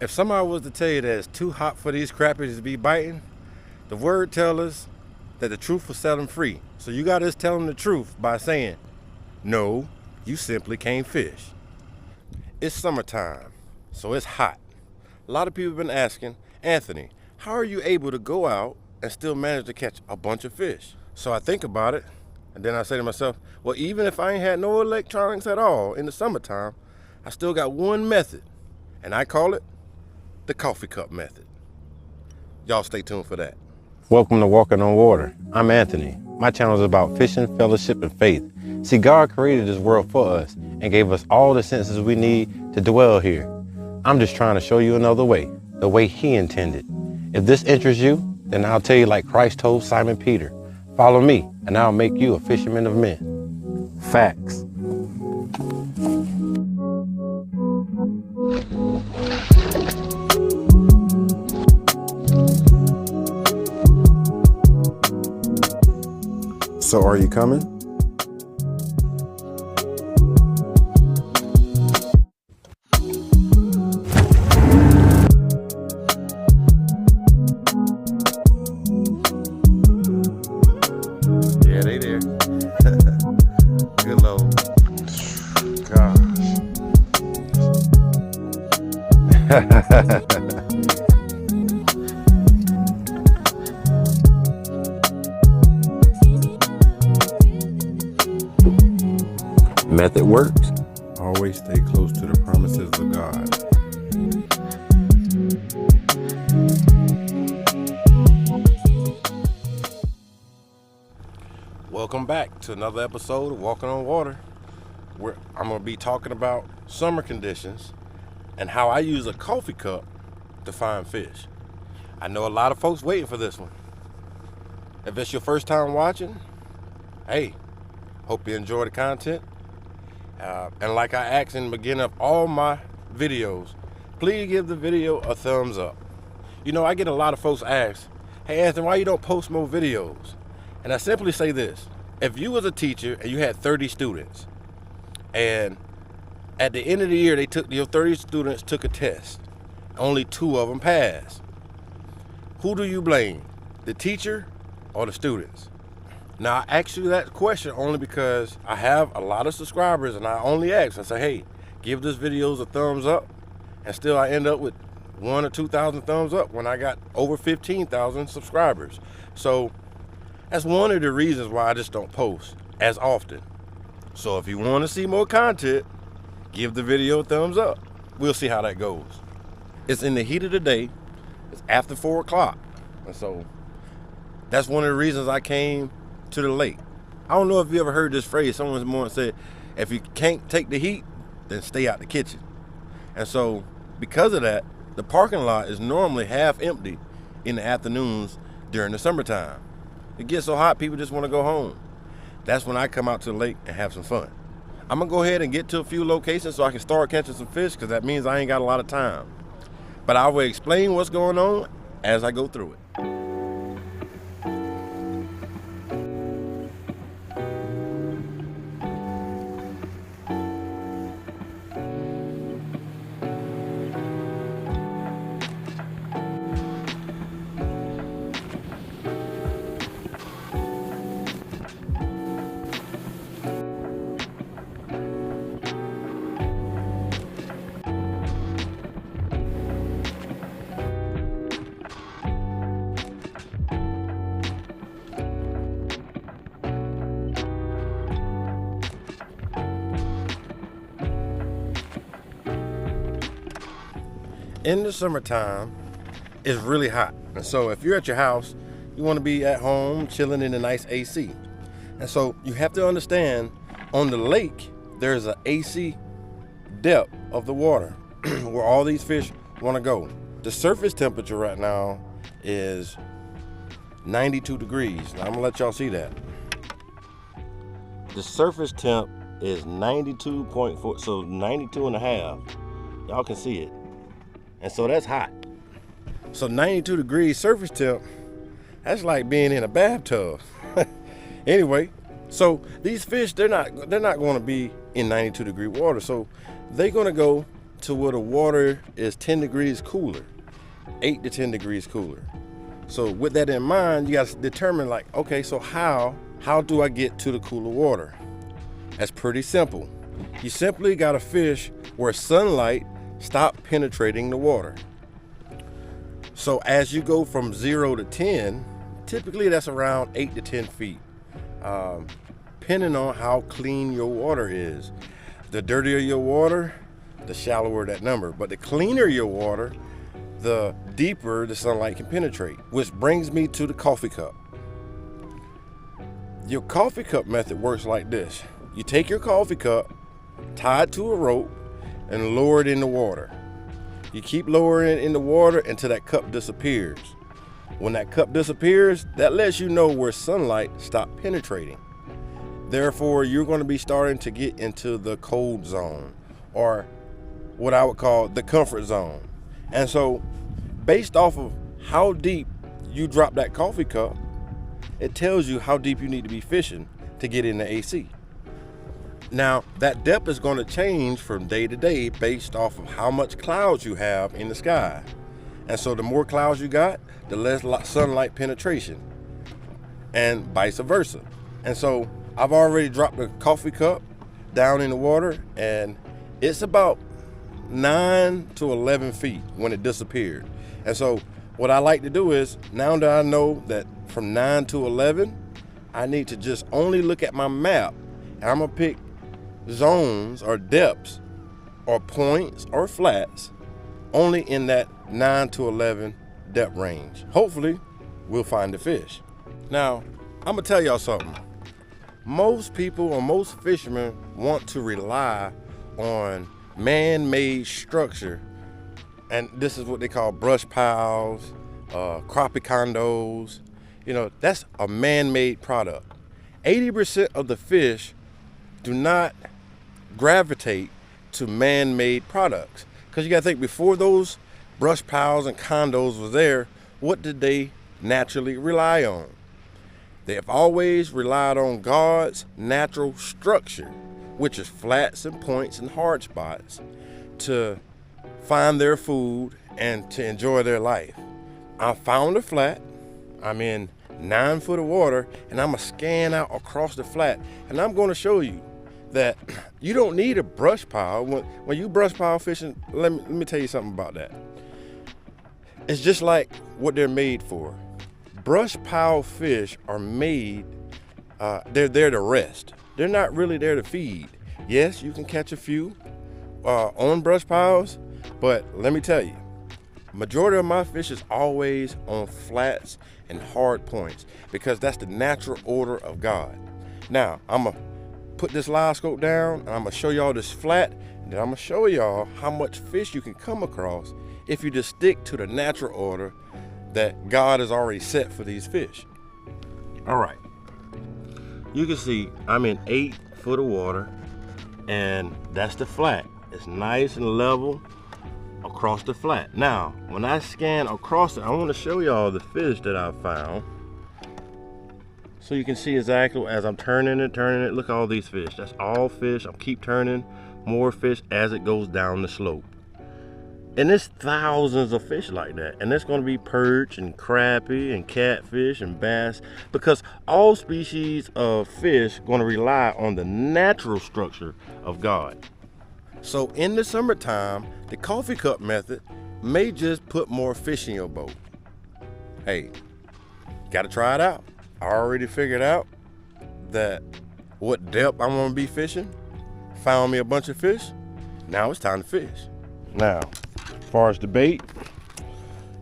If somebody was to tell you that it's too hot for these crappies to be biting, the word tells us that the truth will set them free. So you got to just tell them the truth by saying, no, you simply can't fish. It's summertime, so it's hot. A lot of people have been asking, Anthony, how are you able to go out and still manage to catch a bunch of fish? So I think about it, and then I say to myself, well, even if I ain't had no electronics at all in the summertime, I still got one method, and I call it the coffee cup method. Y'all stay tuned for that. Welcome to Walking on Water. I'm Anthony. My channel is about fishing, fellowship, and faith. See, God created this world for us and gave us all the senses we need to dwell here. I'm just trying to show you another way, the way He intended. If this interests you, then I'll tell you like Christ told Simon Peter, follow me and I'll make you a fisherman of men. Facts. So are you coming? Yeah, they there. Good load. Gosh. Method works. Always stay close to the promises of God. Welcome back to another episode of Walking on Water, where I'm going to be talking about summer conditions and how I use a coffee cup to find fish. I know a lot of folks waiting for this one. If it's your first time watching, hey, hope you enjoy the content. And like I asked in the beginning of all my videos, please give the video a thumbs up. You know, I get a lot of folks ask, hey Anthony, why you don't post more videos? And I simply say this, if you was a teacher and you had 30 students, and at the end of the year, your 30 students took a test, only 2 of them passed, who do you blame, the teacher or the students? Now, I ask you that question only because I have a lot of subscribers, and I only ask, I say, hey, give this video a thumbs up, and still I end up with 1,000 or 2,000 thumbs up when I got over 15,000 subscribers. So that's one of the reasons why I just don't post as often. So if you want to see more content, give the video a thumbs up. We'll see how that goes. It's in the heat of the day. It's after 4 o'clock. And so that's one of the reasons I came to the lake. I don't know if you ever heard this phrase. Someone once said, if you can't take the heat, then stay out the kitchen. And so because of that, the parking lot is normally half empty in the afternoons during the summertime. It gets so hot, people just want to go home. That's when I come out to the lake and have some fun. I'm gonna go ahead and get to a few locations so I can start catching some fish, because that means I ain't got a lot of time. But I will explain what's going on as I go through it. In the summertime, it's really hot. And so if you're at your house, you want to be at home chilling in a nice AC. And so you have to understand, on the lake, there's an AC depth of the water where all these fish want to go. The surface temperature right now is 92 degrees. Now I'm gonna let y'all see that. The surface temp is 92.4, so 92 and a half. Y'all can see it. And so that's hot. So 92 degrees surface temp, that's like being in a bathtub. Anyway, so these fish, they're not going to be in 92 degree water. So they're going to go to where the water is 10 degrees cooler, 8 to 10 degrees cooler. So with that in mind, you got to determine like, okay, so how do I get to the cooler water? That's pretty simple. You simply got to fish where sunlight stops penetrating the water. So as you go from 0 to 10, typically that's around 8 to 10 feet, depending on how clean your water is. The dirtier your water, the shallower that number. But the cleaner your water, the deeper the sunlight can penetrate. Which brings me to the coffee cup. Your coffee cup method works like this. You take your coffee cup, tie it to a rope, and lower it in the water. You keep lowering it in the water until that cup disappears. When that cup disappears, that lets you know where sunlight stopped penetrating. Therefore, you're going to be starting to get into the cold zone, or what I would call the comfort zone. And so, based off of how deep you drop that coffee cup, it tells you how deep you need to be fishing to get in the AC. Now, that depth is going to change from day to day based off of how much clouds you have in the sky. And so the more clouds you got, the less sunlight penetration, and vice versa. And so I've already dropped the coffee cup down in the water, and it's about 9 to 11 feet when it disappeared. And so what I like to do is, now that I know that from 9 to 11, I need to just only look at my map, and I'm gonna pick zones or depths or points or flats only in that 9 to 11 depth range. Hopefully we'll find the fish. Now I'm gonna tell y'all something. Most people or most fishermen want to rely on man-made structure, and this is what they call brush piles, crappie condos. You know, that's a man-made product. 80% of the fish do not gravitate to man-made products, because you got to think, before those brush piles and condos was there, what did they naturally rely on? They have always relied on God's natural structure, which is flats and points and hard spots, to find their food and to enjoy their life. I found a flat, I'm in 9 foot of water, and I'm gonna scan out across the flat, and I'm gonna show you that you don't need a brush pile. When you brush pile fishing, let me tell you something about that. It's just like what they're made for. Brush pile fish are made, they're there to rest. They're not really there to feed. Yes, you can catch a few on brush piles, but let me tell you, majority of my fish is always on flats and hard points, because that's the natural order of God. Now, I'm gonna put this live scope down, and I'm gonna show y'all this flat, and then I'm gonna show y'all how much fish you can come across if you just stick to the natural order that God has already set for these fish. All right, you can see I'm in 8 foot of water, and that's the flat. It's nice and level across the flat. Now, when I scan across it, I want to show y'all the fish that I found, so you can see exactly as I'm turning it. Look at all these fish. That's all fish. I'll keep turning more fish as it goes down the slope. And there's thousands of fish like that. And there's going to be perch and crappie and catfish and bass, because all species of fish going to rely on the natural structure of God. So in the summertime, the coffee cup method may just put more fish in your boat. Hey, gotta try it out. I already figured out that what depth I'm gonna be fishing. Found me a bunch of fish. Now it's time to fish. Now, as far as the bait,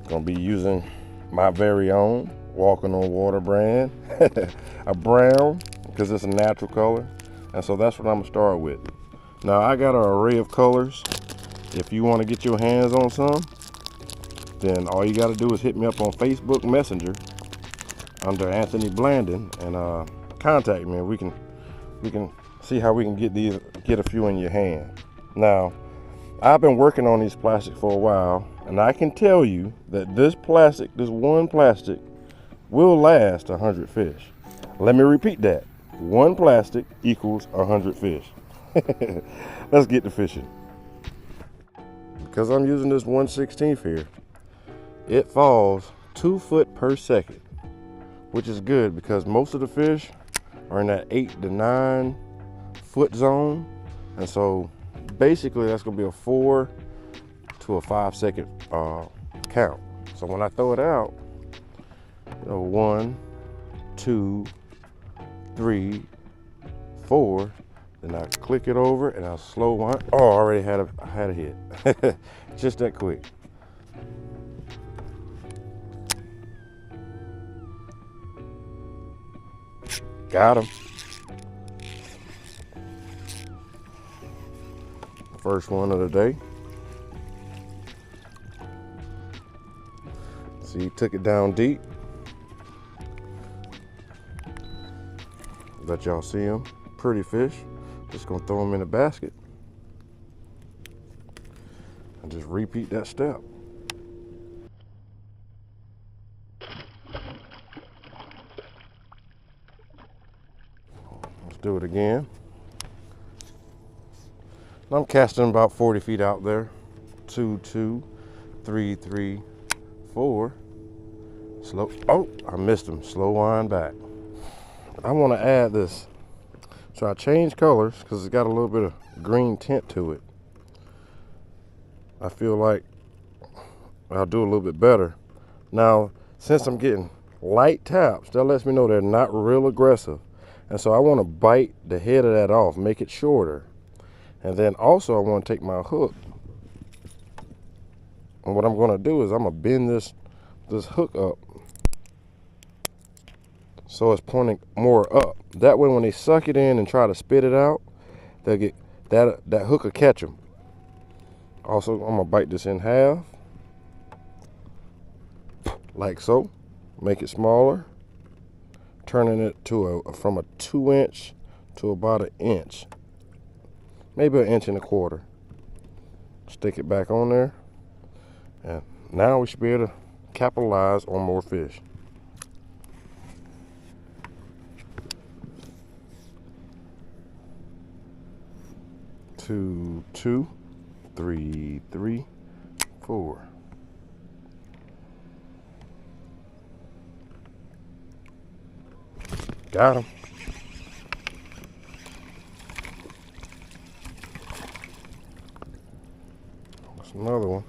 gonna be using my very own Walking on Water brand, a brown, because it's a natural color. And so that's what I'm gonna start with. Now I got an array of colors. If you want to get your hands on some, then all you got to do is hit me up on Facebook Messenger under Anthony Blandon, and contact me. We can see how we can get a few in your hand. Now, I've been working on these plastics for a while, and I can tell you that this one plastic, will last 100 fish. Let me repeat that. One plastic equals 100 fish. Let's get to fishing. because I'm using this 1/16 here, it falls 2 foot per second, which is good because most of the fish are in that 8 to 9 foot zone. And so basically that's gonna be a 4 to a 5 second count. So when I throw it out, 1, 2, 3, 4, then I click it over and I slow wind. Oh, I already had a hit. Just that quick. Got him. First one of the day. See, he took it down deep. Let y'all see him. Pretty fish. Just gonna throw him in a basket. And just repeat that step. Let's do it again. I'm casting about 40 feet out there. 2, 2, 3, 3, 4. Slow. Oh, I missed him. Slow wind back. I want to add this. So I changed colors because it's got a little bit of green tint to it. I feel like I'll do a little bit better. Now, since I'm getting light taps, that lets me know they're not real aggressive. And so I want to bite the head of that off, make it shorter. And then also I want to take my hook. And what I'm going to do is I'm going to bend this hook up so it's pointing more up. That way when they suck it in and try to spit it out, they'll get that hook will catch them. Also, I'm going to bite this in half like so. Make it smaller, turning it to from a 2-inch to about 1 inch, maybe 1 1/4 inches. Stick it back on there, and now we should be able to capitalize on more fish. Two, 2, 3, 3, 4. Got him. That's another one.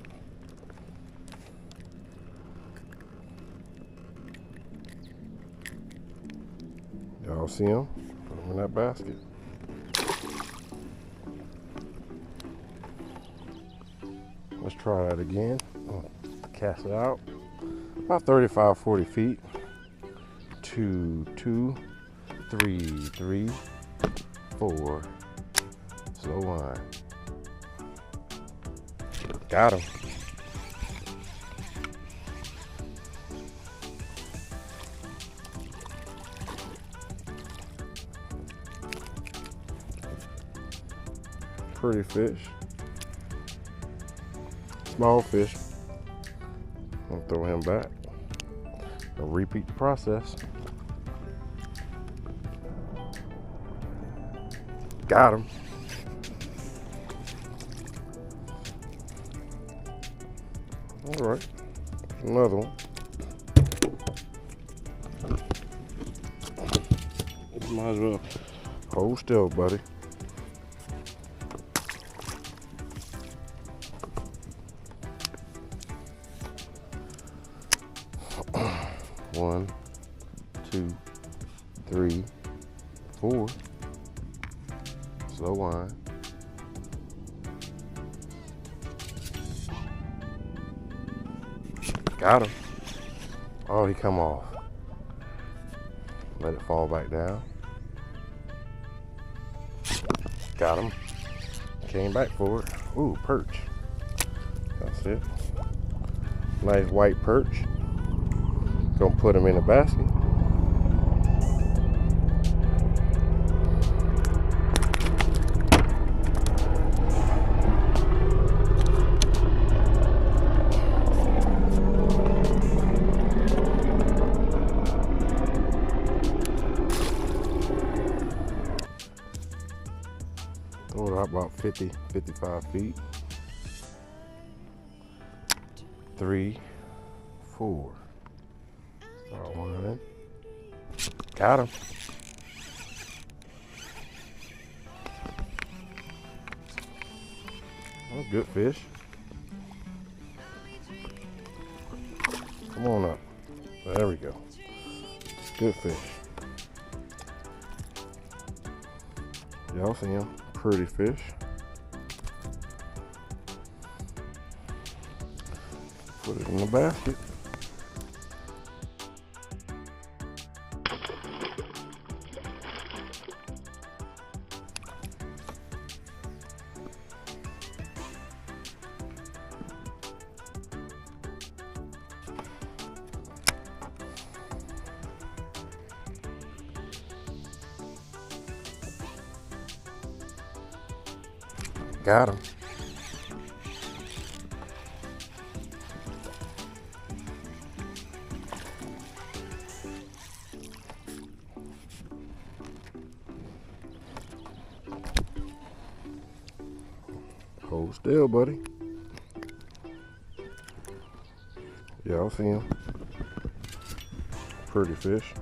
Y'all see him? Put him in that basket. Let's try that again. Cast it out. About 35, 40 feet. 2, 2, 3, 3, 4. Slow wind. Got him. Pretty fish. Small fish. I'll throw him back. I'll repeat the process. Got him. All right, another one. Might as well hold still, buddy. One, 2, 3, 4. Slow wind. Got him. Oh, he come off. Let it fall back down. Got him. Came back for it. Ooh, perch. That's it. Nice white perch. Gonna put him in a basket. Throw it out about 50, 55 feet. 3, 4. Got one. Got him. Oh, good fish. Come on up. There we go. Good fish. Y'all see him? Pretty fish. Put it in the basket. Got him. Hold still, buddy. Y'all see him? Pretty fish.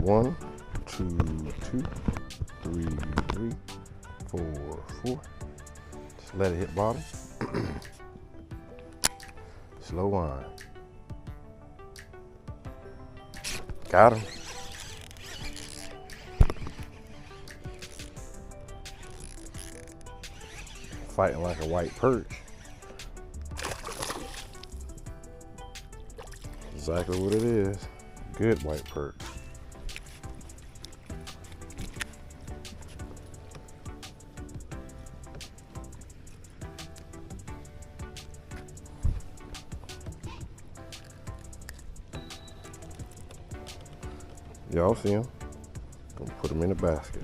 One, 2, 2, 3, 3, 4, 4. Just let it hit bottom. Slow wind. Got him. Fighting like a white perch. Exactly what it is. Good white perch. Y'all see him? Gonna put him in the basket.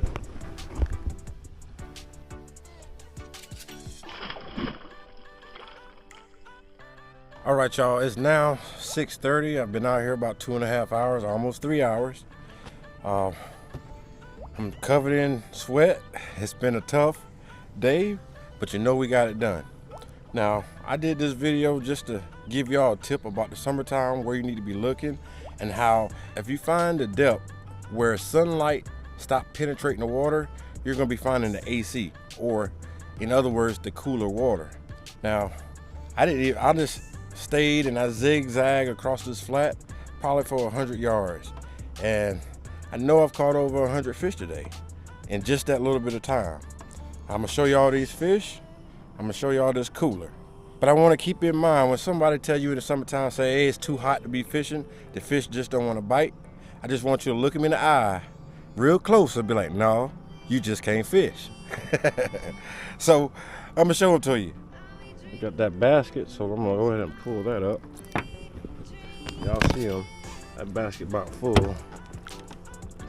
All right, y'all, it's now 6:30. I've been out here about 2.5 hours, almost 3 hours. I'm covered in sweat. It's been a tough day, but you know we got it done. Now, I did this video just to give y'all a tip about the summertime, where you need to be looking, and how if you find a depth where sunlight stop penetrating the water, you're gonna be finding the AC, or in other words, the cooler water. Now, I just stayed and I zigzagged across this flat probably for 100 yards. And I know I've caught over 100 fish today in just that little bit of time. I'm gonna show y'all these fish. I'm gonna show y'all this cooler. But I wanna keep in mind, when somebody tell you in the summertime, say, hey, it's too hot to be fishing, the fish just don't wanna bite, I just want you to look them in the eye real close and be like, no, you just can't fish. So I'm gonna show them to you. We got that basket, so I'm gonna go ahead and pull that up. Y'all see them, that basket about full.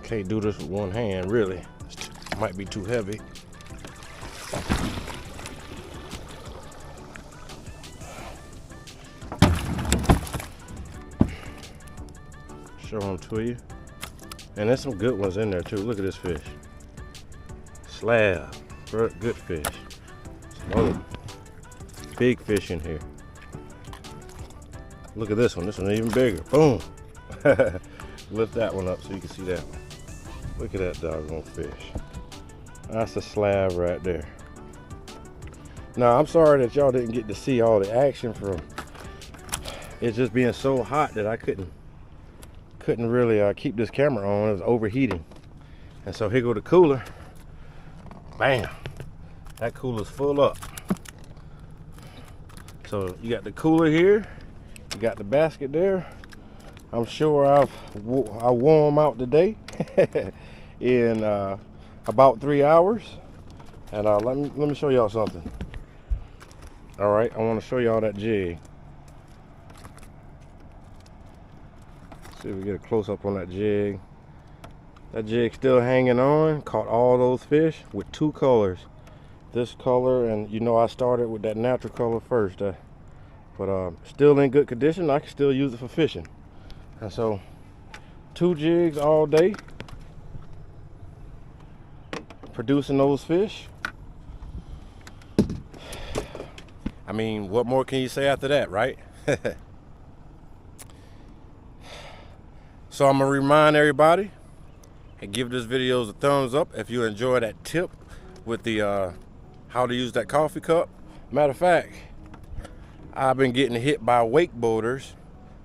Can't do this with one hand, really. It might be too heavy. Show them to you. And there's some good ones in there too. Look at this fish. Slab, good fish. Some other big fish in here. Look at this one even bigger. Boom. Lift that one up so you can see that one. Look at that doggone fish. That's a slab right there. Now, I'm sorry that y'all didn't get to see all the action from it just being so hot that I couldn't really keep this camera on. It was overheating. And so here go the cooler. Bam. That cooler's full up. So you got the cooler here. You got the basket there. I'm sure I wore them out today in about 3 hours. And let me show y'all something. All right, I want to show y'all that jig. See if we get a close up on that jig. That jig's still hanging on. Caught all those fish with 2 colors. This color, and you know I started with that natural color first. But still in good condition. I can still use it for fishing. And so 2 jigs all day, producing those fish. I mean, what more can you say after that, right? So I'm gonna remind everybody and give this video a thumbs up if you enjoy that tip with the how to use that coffee cup. Matter of fact, I've been getting hit by wakeboarders.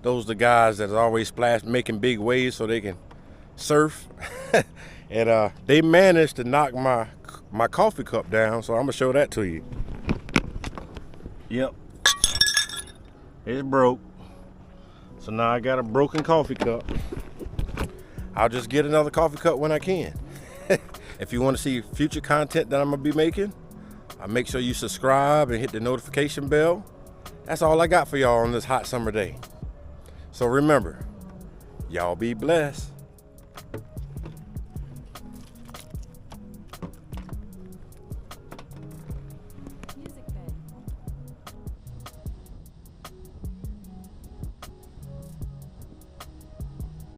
Those are the guys that always making big waves so they can surf. And they managed to knock my coffee cup down, so I'm gonna show that to you. Yep, it's broke. So now I got a broken coffee cup. I'll just get another coffee cup when I can. If you want to see future content that I'm gonna be making, make sure you subscribe and hit the notification bell. That's all I got for y'all on this hot summer day. So remember, y'all be blessed.